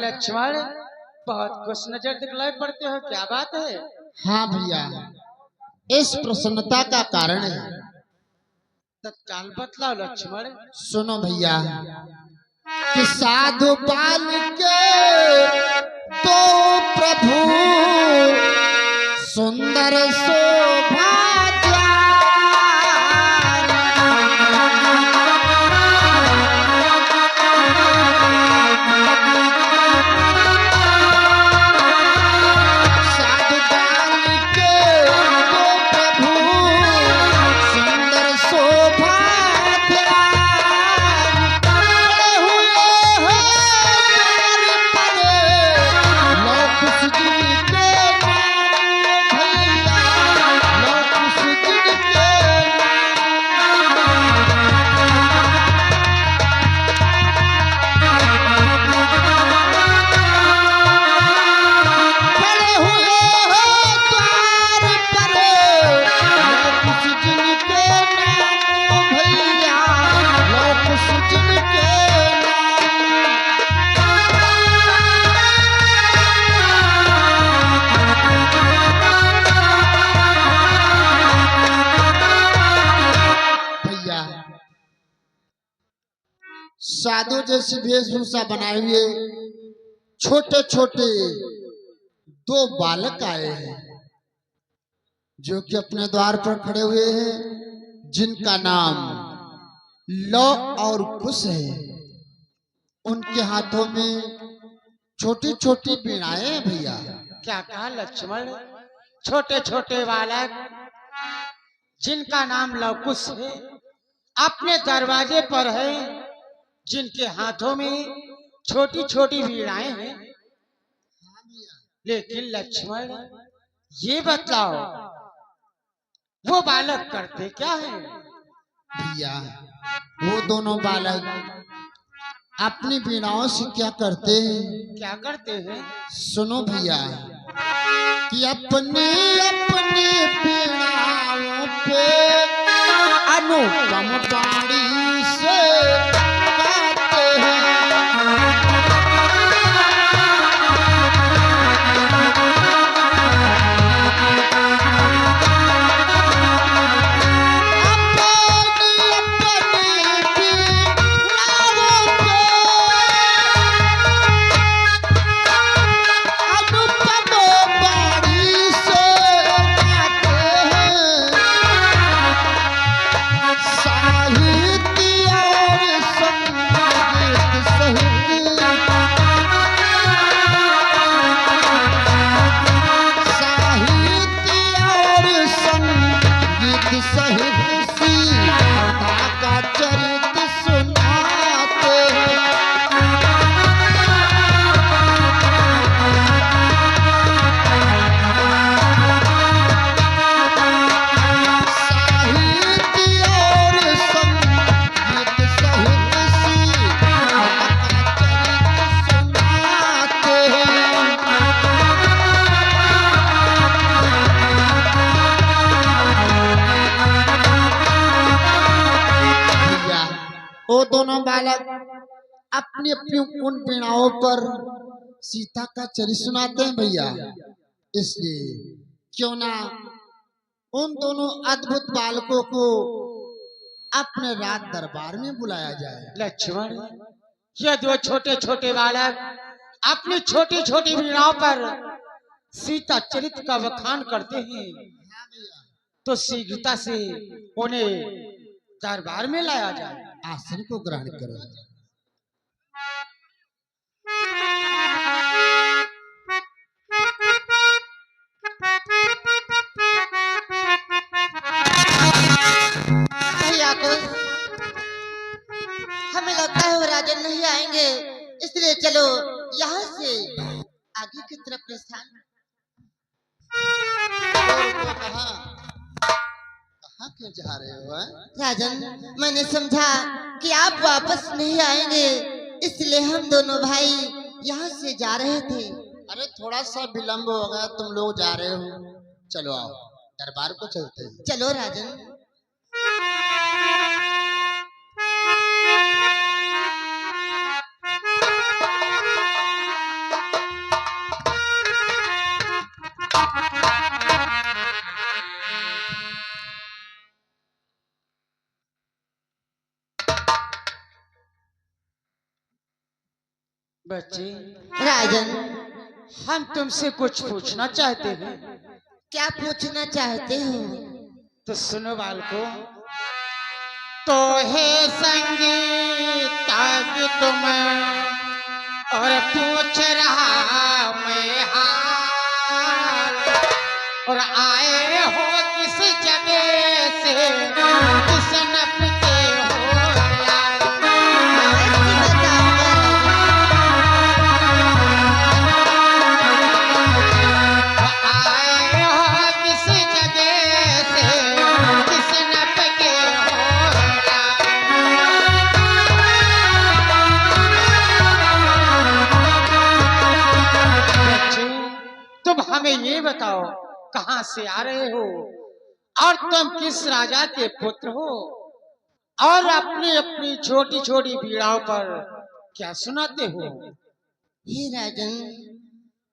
लक्ष्मण, बहुत खुश नजर दिखलाई पड़ते हो, क्या बात है? हाँ भैया, इस प्रसन्नता का कारण है। तत्काल बतलाओ लक्ष्मण। सुनो भैया कि साधु बाल के तो प्रभु सुंदर शोभा साधु जैसी वेशभूषा बनाए हुए छोटे छोटे दो बालक आए हैं, जो कि अपने द्वार पर खड़े हुए हैं, जिनका नाम लौ और कुश है। उनके हाथों में छोटी छोटी बीणाएं हैं भैया। क्या कहा लक्ष्मण? छोटे छोटे बालक जिनका नाम लवकुश है, अपने दरवाजे पर है, जिनके हाथों में छोटी छोटी बीड़ाएं हैं। लेकिन लक्ष्मण, ये बताओ वो बालक करते क्या है? भैया, वो दोनों बालक अपनी बीणाओं से क्या करते हैं? क्या करते हैं? सुनो भैया कि अपनी अपनी बीणाओं पे अनुपम बाणी से गाते हैं। वो दोनों बालक अपनी अपनी उन बीणाओं पर सीता का चरित्र सुनाते हैं भैया। इसलिए क्यों ना उन दोनों अद्भुत बालकों को अपने राज दरबार में बुलाया जाए। लक्ष्मण, यदि वो छोटे छोटे बालक अपनी छोटी छोटी बीड़ाओं पर सीता चरित्र का बखान करते हैं, तो शीघ्रता से उन्हें दरबार में लाया जाए। आसन को ग्रहण करो। हमें लगता है वो राजन नहीं आएंगे, इसलिए चलो यहाँ से आगे की तरफ प्रस्थान। कहाँ क्यों जा रहे हो? राजन, मैंने समझा कि आप वापस नहीं आएंगे, इसलिए हम दोनों भाई यहाँ से जा रहे थे। अरे थोड़ा सा विलंब हो गया, तुम लोग जा रहे हो, चलो आओ दरबार को चलते हैं। चलो राजन। बच्चे, राजन, हम तुमसे कुछ पूछना चाहते हैं। क्या पूछना चाहते हो? तो सुनो बालको। तो है संगीत तुम और पूछ रहा मैं हाल, और आए हो किस जगह से, किस नपते हो लाल। अवश्य बताऊंगा आए हो किस जगह से, किस नपते हो बच्चे, तुम हमें ये बताओ कहाँ से आ रहे हो, और तुम किस राजा के पुत्र हो, और अपनी अपनी छोटी छोटी पीड़ाओं पर क्या सुनाते हो। हे राजन,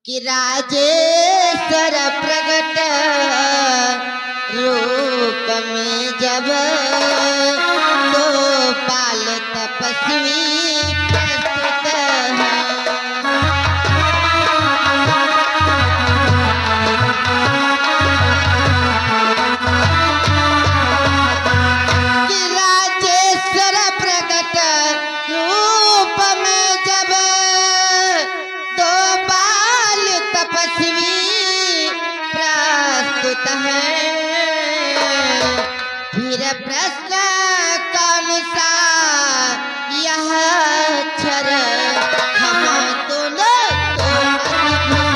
कि राजेश्वर प्रगट रूप में जब दो बाल तपस्वी प्रस्तुत हैं। कि राजेश्वर प्रगट रूप में जब दो बाल तपस्वी प्रस्तुत हैं, फिर प्रश्न कौन सा यह अक्षर हम दोनों तो अद्भुत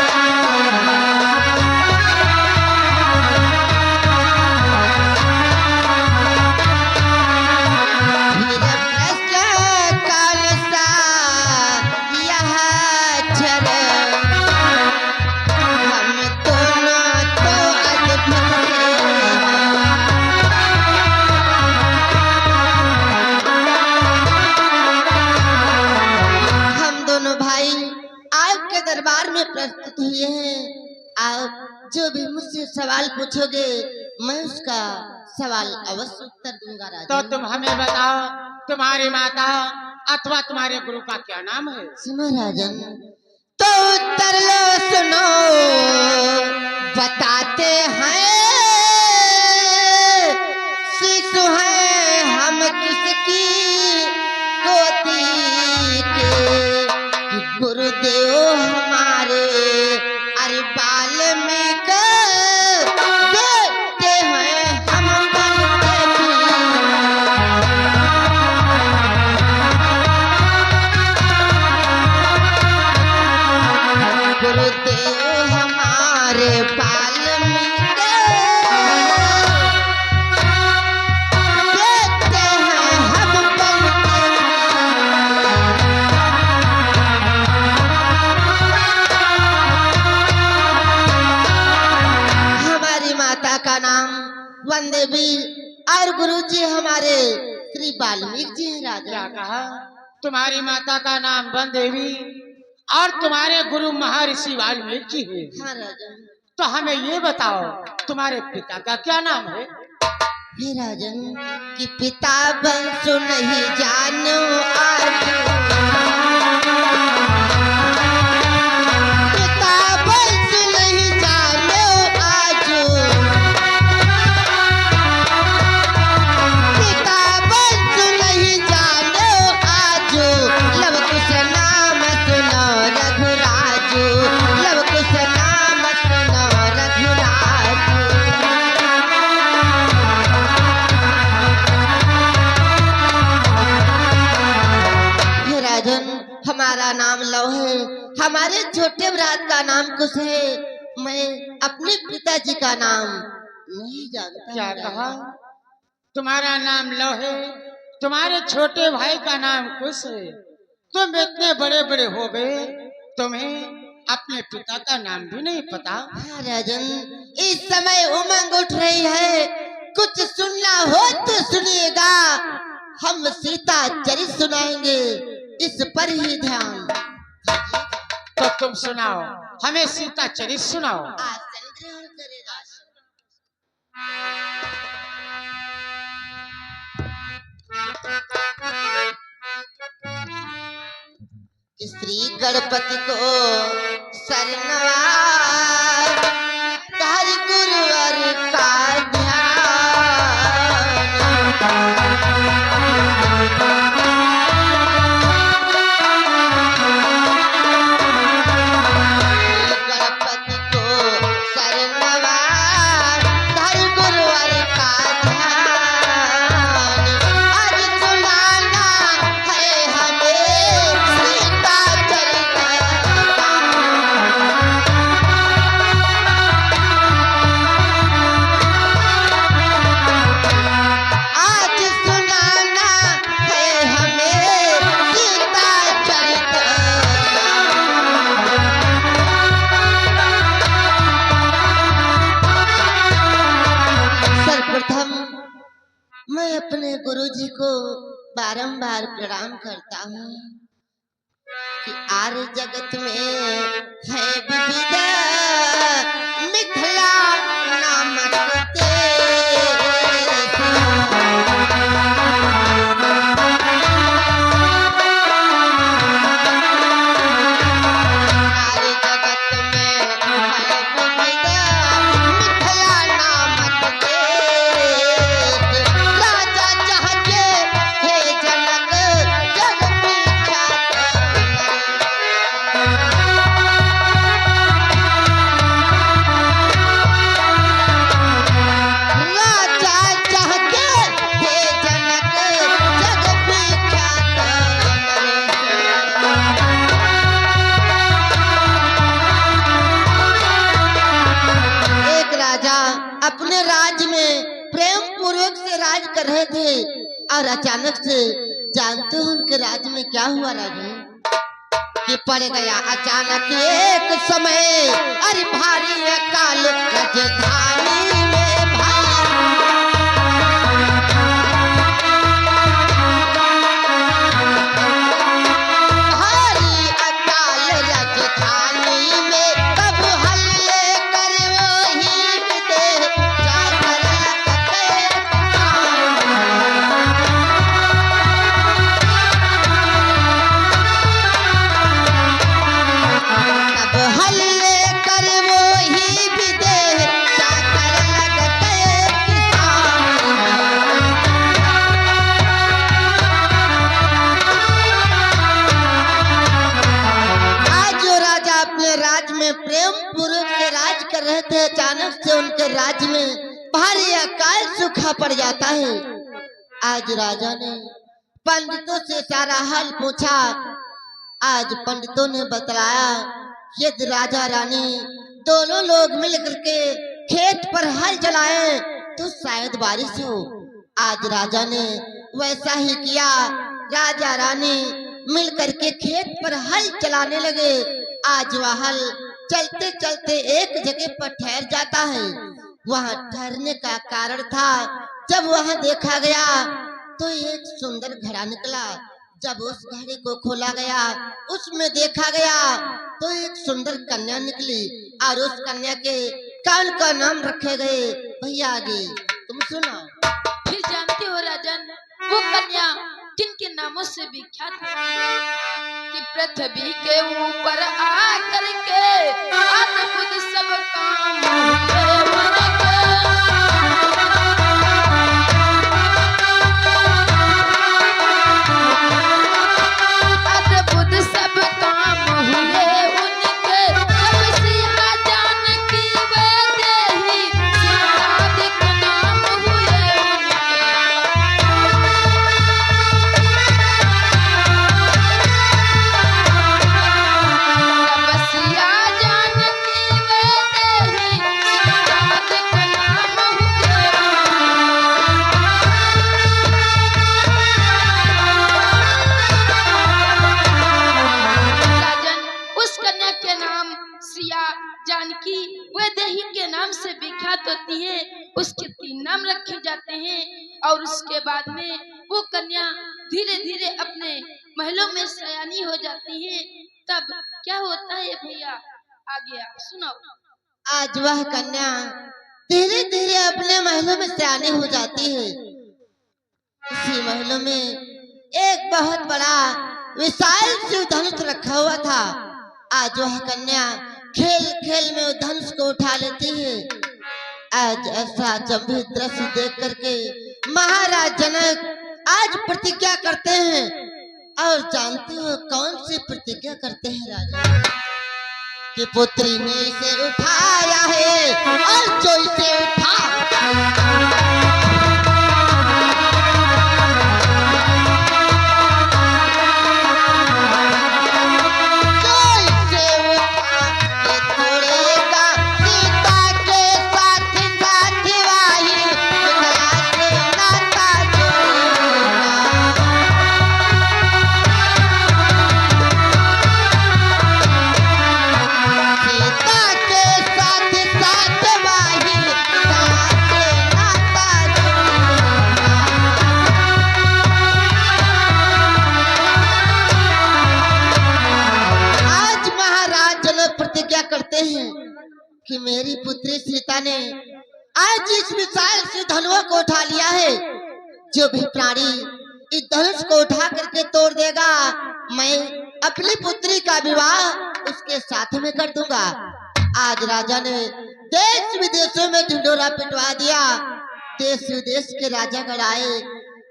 फिर प्रश्न कौन सा यह अक्षर हम दोनों तो अद्भुत हम दोनों भाई आपके दरबार में प्रस्तुत हुए हैं। आप जो भी मुझसे सवाल पूछोगे मैं उसका सवाल अवश्य उत्तर दूंगा तो राजन। तुम हमें बताओ, तुम्हारी माता अथवा तुम्हारे गुरु का क्या नाम है। सुनो राजन, तो उत्तर लो सुनो, बताते हैं शिशु हैं हम किसकी गोदी के, कि गुरुदेव हमारे अरे वाल्मीकि बेटे हैं हम बनते भी। गुरुदेव हमारे वाल्मीकि बेटे हैं हम बनते हमारी माता का नाम वनदेवी और गुरुजी हमारे श्री वाल्मीकि जी हैं क्या राजा। कहा, तुम्हारी माता का नाम वन देवी और तुम्हारे गुरु महर्षि वाल्मीकि जी है। हाँ राजा। तो हमें ये बताओ तुम्हारे पिता का क्या नाम है। हे राजन, कि पिता बंसु नहीं जानो आज, पिता बंसु नहीं जानो आज, पिता बंसु नहीं जानो आज, लव कुश नाम सुनो रघुराजू, लव कुश नाम सुनो रघुराजू। हे राजन, हमारा नाम लव है, हमारे छोटे भ्रात का नाम कुश है, मैं अपने पिताजी का नाम नहीं जानता। क्या राजा। कहा, तुम्हारा नाम लव है, तुम्हारे छोटे भाई का नाम कुश है। तुम इतने बड़े बड़े हो गए, तुम्हें अपने पिता का नाम भी नहीं पता। हाँ राजन, इस समय उमंग उठ रही है, कुछ सुनना हो तो सुनिएगा, हम सीता चरित सुनाएंगे, इस पर ही ध्यान। तो तुम सुनाओ, हमें सीता चरित सुनाओ। आसन ग्रहण करेगा। कि श्री गणपति को शरणवार हरि गुरुवर का गणपति को शरणवार हरि गुरुवर का ध्यान आज सुनाना है हमें सीता चरित आज सुनाना है हमें सीता चरित सर्वप्रथम मैं अपने गुरुजी को बारंबार प्रणाम करता हूँ कि आर्य जगत में है विविध मिथिला नामक देश। आर्य जगत में है विविध मिथिला नामक देश। राजा चाहते हे जनक जग विख्यात राजा चाहते हे जनक जग विख्यात एक राजा अपने राज्य में प्रेम पूर्वक से राज कर रहे थे और अचानक से जानते हो उनके राज्य में क्या हुआ राजा कि पड़ गया अचानक एक समय अरे भारी अकाल राजधानी में भारी अकाल राजधानी में तब हल्ले कर वही विदेह जाकर लगते तब हल्ले कर वही विदेह जाकर लगते आज जो राजा अपने राज्य में प्रेम पूर्वक से राज कर रहे थे अचानक से उनके राज्य में भारी अकाल सूखा पड़ जाता है। आज राजा ने पंडितों से सारा हाल पूछा। आज पंडितों ने बतलाया यदि राजा रानी दोनों लोग मिल करके खेत पर हल चलाए तो शायद बारिश हो। आज राजा ने वैसा ही किया। राजा रानी मिल करके खेत पर हल चलाने लगे। आज वह हल चलते चलते एक जगह पर ठहर जाता है। वहाँ ठहरने का कारण था जब वहाँ देखा गया तो एक सुंदर घड़ा निकला। जब उस घड़े को खोला गया उसमें देखा गया तो एक सुंदर कन्या निकली और उस कन्या के कौन का नाम रखे गए भैया आगे तुम सुनो। फिर जानते हो राजन वो कन्या किन के नामों से विख्यात है कि पृथ्वी के ऊपर आकर के अद्भुत सब काम हुए उनके। अद्भुत सब काम हुए उनके जब सिया जानकी वे देही सीतादिक नाम हुए उनके। जब सिया जानकी वे देही सीतादिक नाम हुए राजन उस कन्या के नाम सिया जानकी वैदेही के नाम से विख्यात होती है। उसके 3 नाम रखे जाते हैं और उसके बाद में वो कन्या धीरे धीरे अपने महलों में सयानी हो जाती है। तब क्या होता है भैया आगे आप सुनाओ। आज वह कन्या धीरे धीरे अपने महलों में सयानी हो जाती है। इसी महलों में एक बहुत बड़ा विशाल शिव धनुष रखा हुआ था। आज वह कन्या खेल खेल में उस धनुष को उठा लेती है। आज ऐसा अचंभित दृश्य देख करके महाराज जनक आज प्रतिज्ञा करते हैं। और जानते हो कौन सी प्रतिज्ञा करते हैं राजा? कि पुत्री ने इसे उठाया है और जो इसे उठा कि मेरी पुत्री सीता ने आज इस विशाल से धनुष को उठा लिया है। जो भी प्राणी इस धनुष को उठा करके तोड़ देगा, मैं अपनी पुत्री का विवाह उसके साथ में कर दूंगा। आज राजा ने देश विदेशों में ढिंढोरा पिटवा दिया। देश विदेश के राजागण आए,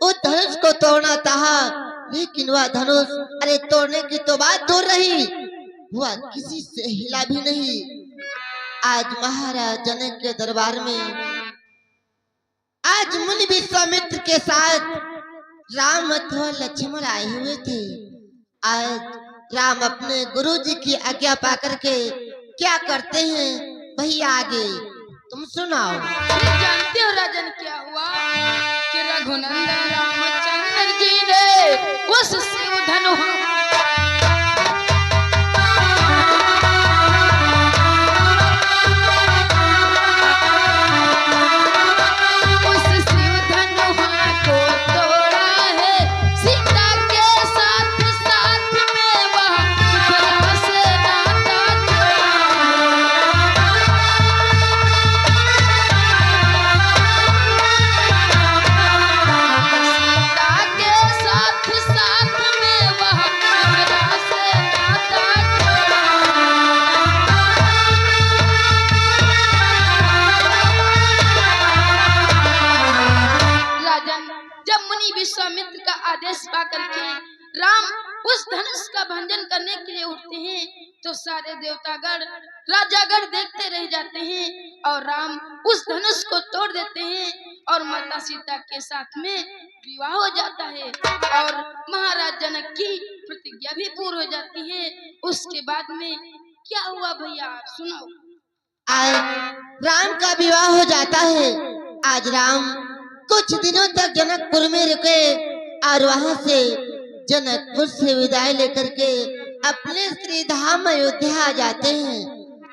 उस धनुष को तोड़ना चाहा, लेकिन वह धनुष अरे तोड़ने की तो बात दूर रही, वह किसी से हिला भी नहीं। आज महाराज जनक के दरबार में आज मुनि विश्वामित्र के साथ राम अथवा लक्ष्मण आए हुए थे। आज राम अपने गुरुजी की आज्ञा पाकर के क्या करते हैं भैया आगे तुम सुनाओ। जानते हो राजन क्या हुआ कि रघुनंदन रामचंद्र जी ने उस शिव धनुष विश्वामित्र का आदेश पाकर के राम उस धनुष का भंजन करने के लिए उठते हैं तो सारे देवतागण राजागण देखते रह जाते हैं और राम उस धनुष को तोड़ देते हैं और माता सीता के साथ में विवाह हो जाता है और महाराज जनक की प्रतिज्ञा भी पूरी हो जाती है। उसके बाद में क्या हुआ भैया सुनो। आज राम का विवाह हो जाता है। आज राम कुछ दिनों तक जनकपुर में रुके और वहां से जनकपुर से विदाई लेकर के अपने श्री धाम अयोध्या आ जाते हैं।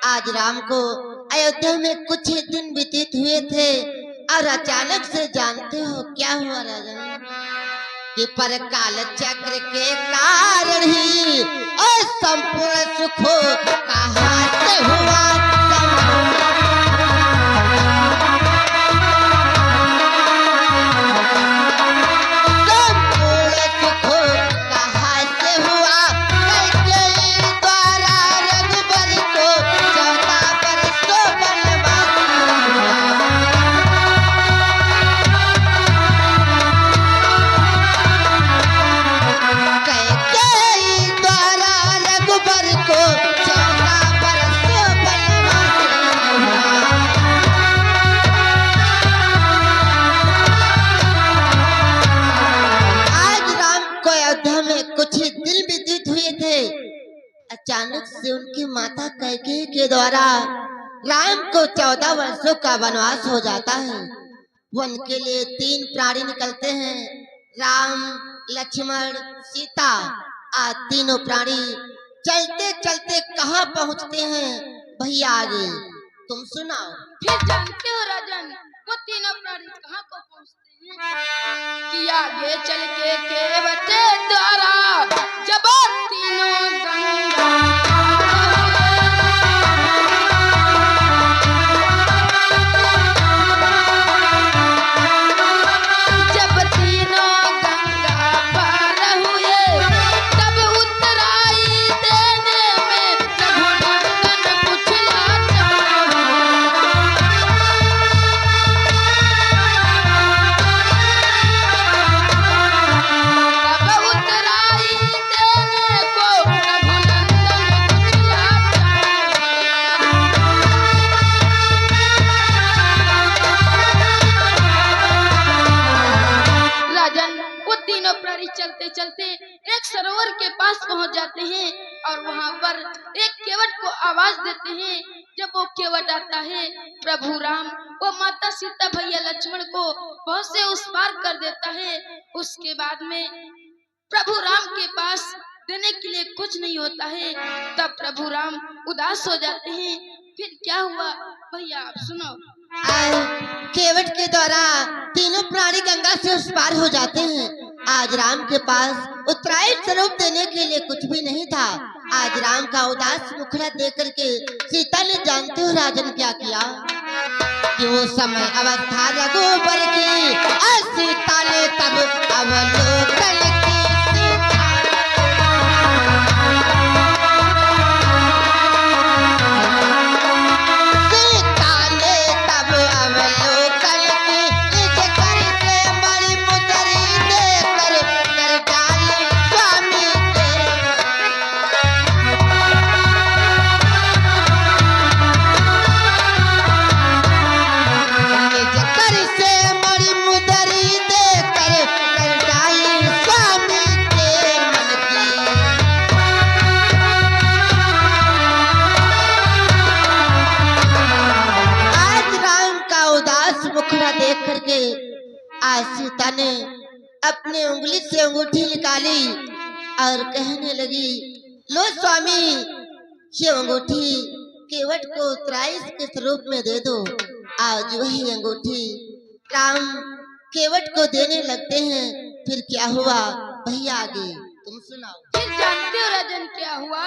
आज राम को अयोध्या में कुछ दिन व्यतीत हुए थे और अचानक से जानते हो क्या हुआ राजा कि पर काल चक्र के कारण ही और संपूर्ण सुखो कहाँ से हुआ। अचानक से उनकी माता कैकेयी के द्वारा राम को 14 वर्षों का वनवास हो जाता है। वन के लिए 3 प्राणी निकलते हैं, राम लक्ष्मण सीता। आज तीनों प्राणी चलते चलते कहाँ पहुँचते हैं भैया आगे तुम सुनाओ। फिर जानते हो राजन वो तीनों प्राणी कहाँ को पहुँचते हैं कि आगे चल के बच्चे द्वारा जब तीनों गंगा जब तीनों गंगा पार हुए तब वहाँ पर एक केवट को आवाज देते हैं। जब वो केवट आता है, प्रभु राम वो माता सीता भैया लक्ष्मण को बहुत से उस पार कर देता है। उसके बाद में प्रभु राम के पास देने के लिए कुछ नहीं होता है। तब प्रभु राम उदास हो जाते हैं। फिर क्या हुआ भैया आप सुनो। केवट के द्वारा तीनों प्राणी गंगा से उस पार हो जाते हैं। आज राम के पास उत्तरायण स्वरूप देने के लिए कुछ भी नहीं था। आज राम का उदास मुखड़ा देख करके सीता ने, जानते हो राजन क्या किया, कि वो समय अवस्था रघुबर की, सीता ने तब अवलोकन की। सीता ने अपने उंगली से अंगूठी निकाली और कहने लगी, लो स्वामी, ये अंगूठी केवट को उत्तरायण के स्वरूप में दे दो। आज वही अंगूठी राम केवट को देने लगते हैं। फिर क्या हुआ भैया, आगे तुम सुनाओ। फिर जानते हो राजन क्या हुआ,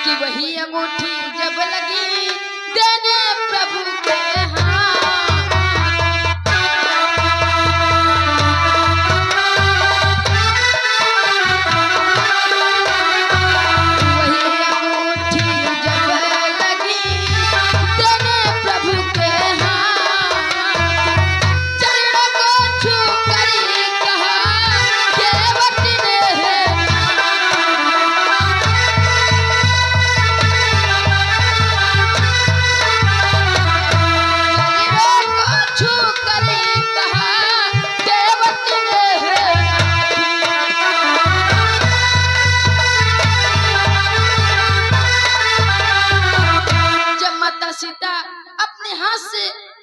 कि वही अंगूठी जब लगी देने प्रभु के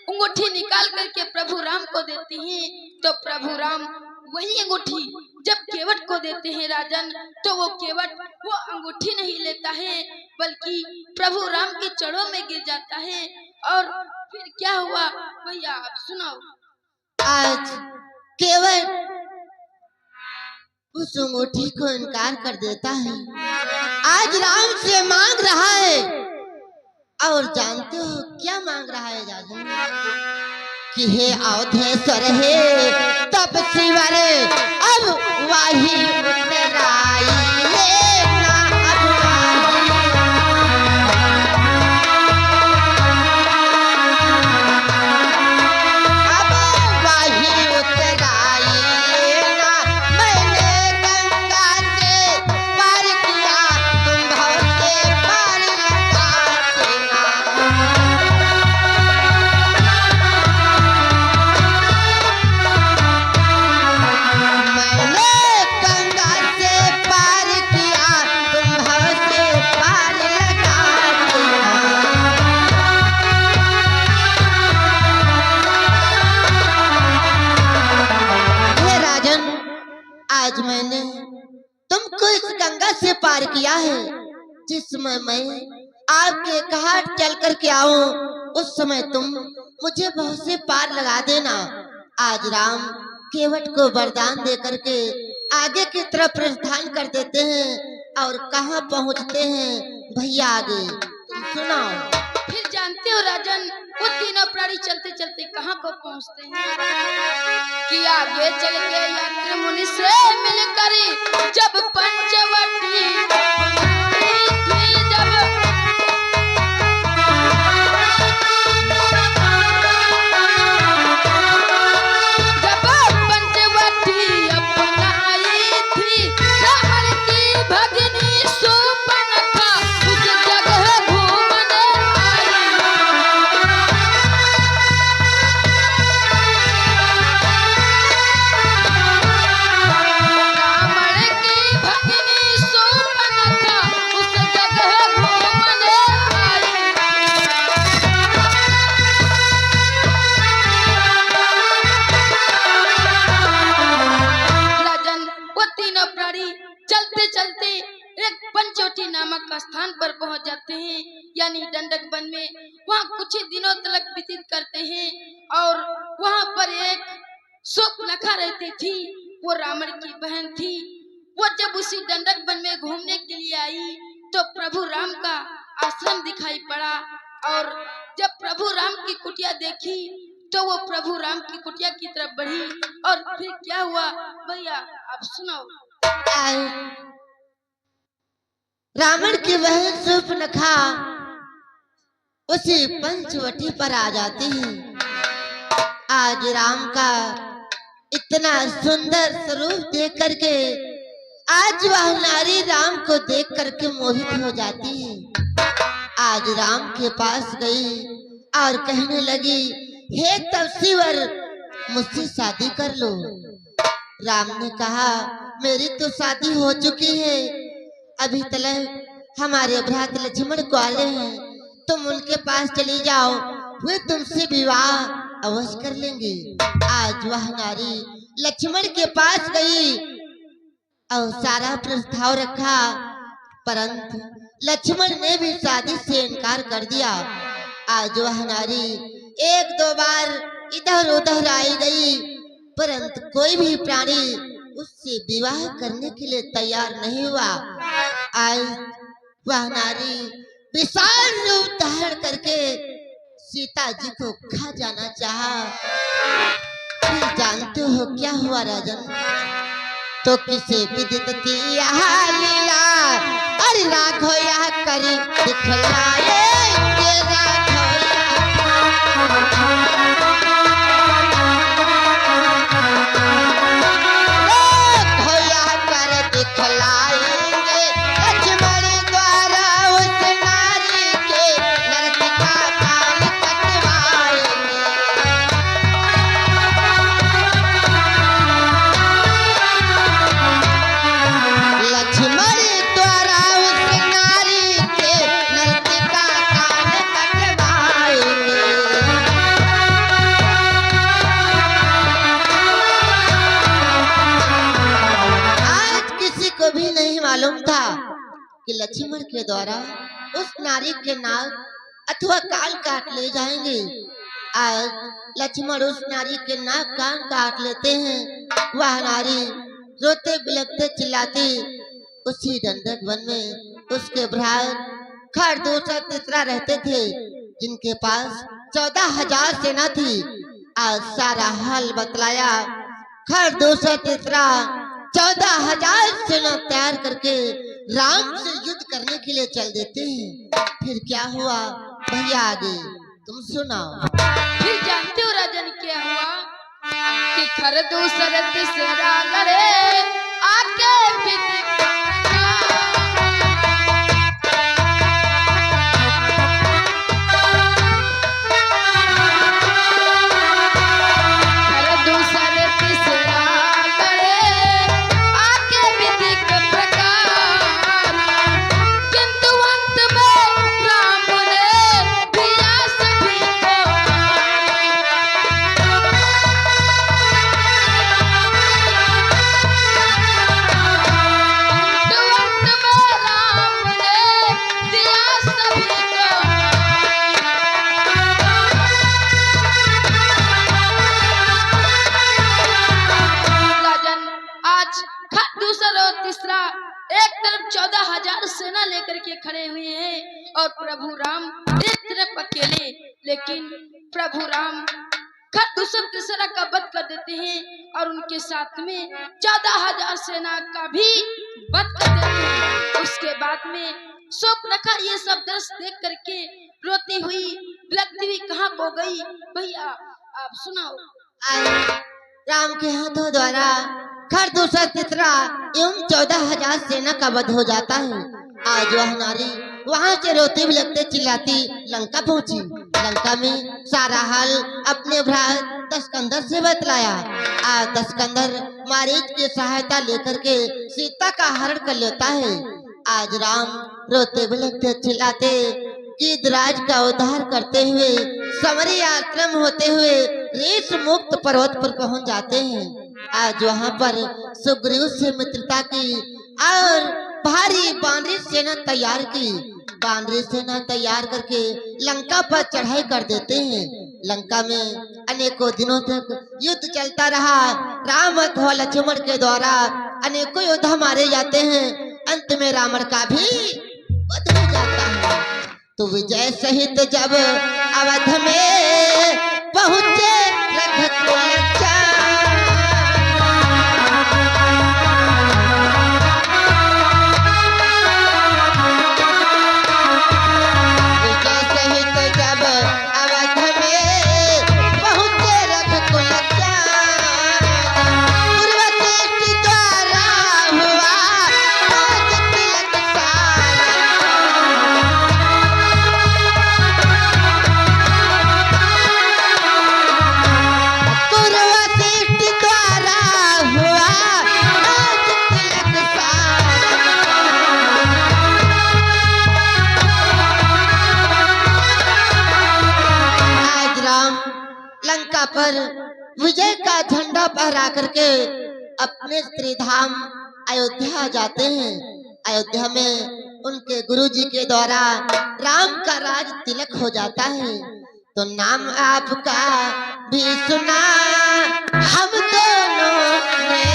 अंगूठी निकाल करके प्रभु राम को देते हैं। तो प्रभु राम वही अंगूठी जब केवट को देते हैं राजन, तो वो केवट वो अंगूठी नहीं लेता है, बल्कि प्रभु राम के चरणों में गिर जाता है। और फिर क्या हुआ भैया आप सुनाओ। आज केवट उस अंगूठी को इनकार कर देता है। आज राम से मांग रहा है, और जानते हो क्या मांग रहा है राजन, कि हे अवधेश्वर हे तब शिवर, अब वाही उतराई ना, अब वाही उतराई ना। मैंने गंगा से पार किया, तुम भव से पार लगाते ना। मैंने गंगा से पार किया, तुम भव से पार लगाते ना। हे राजन, आज मैंने तुमको इस गंगा से पार किया है। जिस समय मैं आपके घाट चल कर के आऊं, उस समय तुम मुझे बहुत से पार लगा देना। आज राम केवट को वरदान दे करके आगे की तरफ प्रस्थान कर देते हैं। और कहाँ पहुँचते हैं भैया, आगे तुम सुनाओ। फिर जानते हो राजन, वो तीनों प्राणी चलते चलते कहाँ को पहुँचते हैं, कि आगे चल के यात्री मुनि से मिलकर जब पंचवटी दंडक वन में वहाँ कुछ ही दिनों तक व्यतीत करते हैं। और वहाँ पर एक शूर्पणखा रहती थी, वो रावण की बहन थी। वो जब उसी दंडक वन में घूमने के लिए आई तो प्रभु राम का आश्रम दिखाई पड़ा। और जब प्रभु राम की कुटिया देखी तो वो प्रभु राम की कुटिया की तरफ बढ़ी। और फिर क्या हुआ भैया आप सुनाओ। रावण की बहन शूर्पणखा उसी पंचवटी पर आ जाती है। आज राम का इतना सुंदर स्वरूप देख करके आज वह नारी राम को देख करके मोहित हो जाती है। आज राम के पास गई और कहने लगी, हे तपस्वीवर, मुझसे शादी कर लो। राम ने कहा, मेरी तो शादी हो चुकी है, अभी तक हमारे भ्रात लक्ष्मण ग्वाले हैं, तुम उनके पास चली जाओ, वे तुमसे विवाह अवश्य कर लेंगे। आज वह नारी लक्ष्मण के पास गई और सारा प्रस्ताव रखा, परंतु लक्ष्मण ने भी शादी से इनकार कर दिया। आज वह नारी एक दो बार इधर उधर आई गई, परंतु कोई भी प्राणी उससे विवाह करने के लिए तैयार नहीं हुआ। आज वह नारी विशाल रूप धारण करके सीता जी को खा जाना चाहा। फिर जानते हो क्या हुआ राजन? तो किसे विदित थी यह लीला, अरे राघो यह करी दिखलाए कि लक्ष्मण के द्वारा उस नारी के नाक अथवा कान काट ले जाएंगे। आज लक्ष्मण उस नारी के नाक कान काट लेते हैं। वह नारी रोते बिलखते चिल्लाती उसी दंडक वन में उसके भ्रात खरदूषा तीसरा रहते थे, जिनके पास 14,000 सेना थी। आज सारा हाल बतलाया। खरदूषा तीसरा 14,000 सेना तैयार करके राम से युद्ध करने के लिए चल देते हैं। फिर क्या हुआ भैया, आगे तुम सुनाओ। फिर जानते हो राजन क्या हुआ कि खरदूसरा तीसरा लड़े आके तीसरा एक तरफ 14,000 सेना लेकर के खड़े हुए हैं और प्रभु राम एक तरफ अकेले। लेकिन प्रभु राम खरदूषा तीसरा का वध कर देते हैं और उनके साथ में 14,000 सेना का भी वध कर देते हैं। उसके बाद में शूर्पणखा ये सब दृश्य देख करके रोती हुई बिलखती हुई कहाँ खो गई भैया आप सुनाओ। राम के हाथों द्वारा खरदूषा तीसरा एवं 14,000 सेना का वध हो जाता है। आज वह नारी वहां से रोते बिलखते चिल्लाती लंका पहुंची। लंका में सारा हाल अपने भ्रात दशकंधर से बतलाया। आज दशकंधर मारीच की सहायता लेकर के सीता का हरण कर लेता है। आज राम रोते बिलखते चिल्लाते गिद्धराज का उद्धार करते हुए समरी आश्रम होते हुए ऋष मुक्त पर्वत पर पहुंच जाते हैं। आज वहां पर सुग्रीव से मित्रता की और भारी बानरी सेना तैयार की। बानरी सेना तैयार करके लंका पर चढ़ाई कर देते हैं। लंका में अनेकों दिनों तक युद्ध चलता रहा। राम अथवा लक्ष्मण के द्वारा अनेकों योद्धा मारे जाते हैं। अंत में रावण का भी वध हो जाता है। तो विजय सहित जब अवध में पहुंचे रघुकुल चार। विजय सहित जब अवध में पहुंचे रघुकुल चार। पूर्व दृष्टि द्वारा हुआ राज तिलक सारा। पूर्व दृष्टि द्वारा हुआ राज तिलक सारा। आज राम लंका पर विजय का झंडा फहरा करके अपने श्री धाम अयोध्या जाते हैं। अयोध्या में उनके गुरुजी के द्वारा राम का राज तिलक हो जाता है। तो नाम आपका भी सुना हम दोनों ने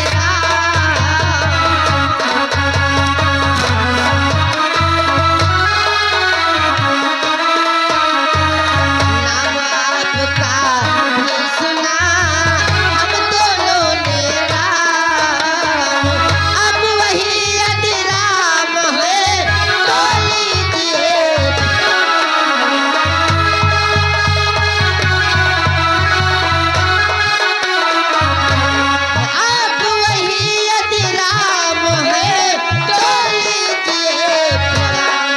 नाम आपका भी सुना हम दोनों ने राम। अब वही यदि राम है तो लीजिए। अब वही यदि राम है तो लीजिए प्रणाम।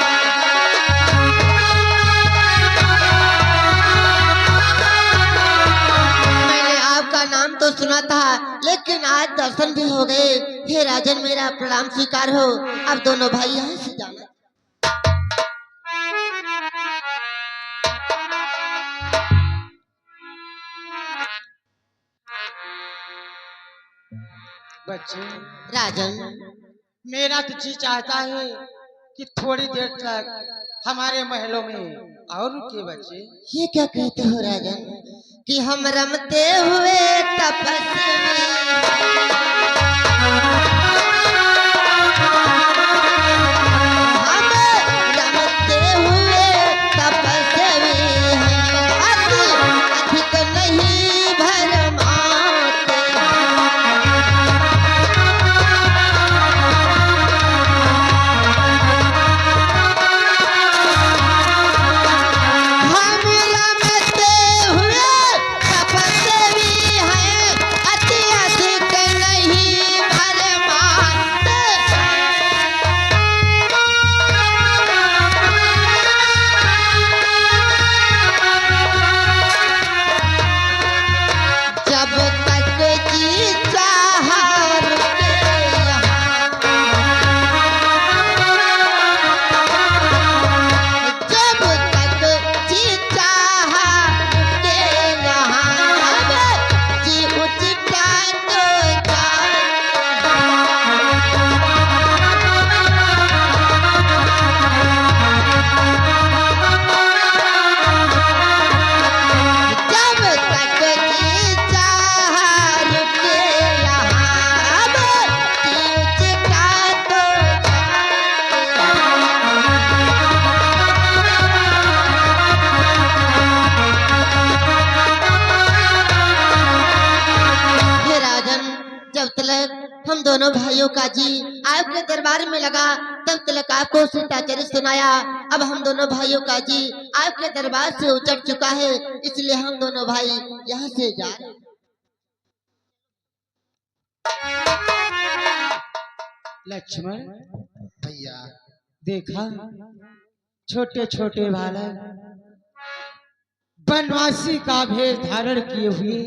मैंने आपका नाम तो सुना था, लेकिन आज दर्शन भी हो गए। हे राजन, मेरा प्रणाम स्वीकार हो। अब दोनों भाई यहाँ से जाना। बच्चे, राजन, मेरा तो जी चाहता है कि थोड़ी देर तक हमारे महलों में और रुके। बच्चे, ये क्या कहते हो राजन कि हम रमते हुए तपस्वी। हम रमते हुए तपस्वी हैं, अधिक नहीं भरमाते। हम रमते हुए तपस्वी हैं, अधिक नहीं भरमाते। जब तक जी चाहा रुके यहाँ। जब तक जी चाहा रुके यहाँ। जी उचिता तो जब तक जी चाहा रुके यहाँ। जी उचिता तो हे राजन, जब तक हम दोनों भाइयों का जी आपके दरबार में लगा, तब तक आपको सीताचरित सुनाया। अब हम दोनों भाइयों का जी आपके दरबार से उचट चुका है, इसलिए हम दोनों भाई यहाँ से जा रहे हैं। लक्ष्मण, भैया देखा छोटे छोटे बालक बनवासी का भेष धारण किए हुए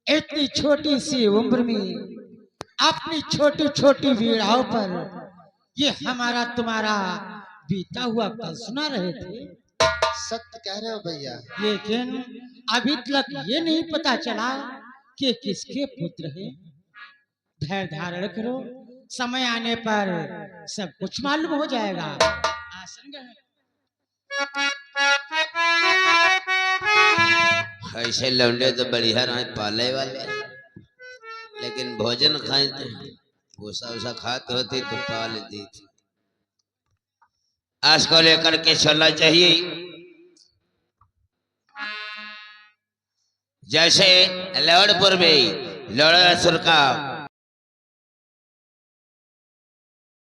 इतनी छोटी सी उम्र में अपनी छोटी छोटी वीणाओं पर ये हमारा तुम्हारा बीता हुआ कल सुना रहे थे। सत्य कह रहे हो भैया। लेकिन अभी तक ये नहीं पता चला कि किसके पुत्र हैं। धैर्य धारण करो, समय आने पर सब कुछ मालूम हो जाएगा। ऐसे लौंडे तो बढ़िया रहे पाले वाले, लेकिन भोजन खाए थे भूसा उसा खाते होती तो पाल दी थी। आज को लेकर के चलना चाहिए। जैसे लौड़पुर में लौड़ासुर का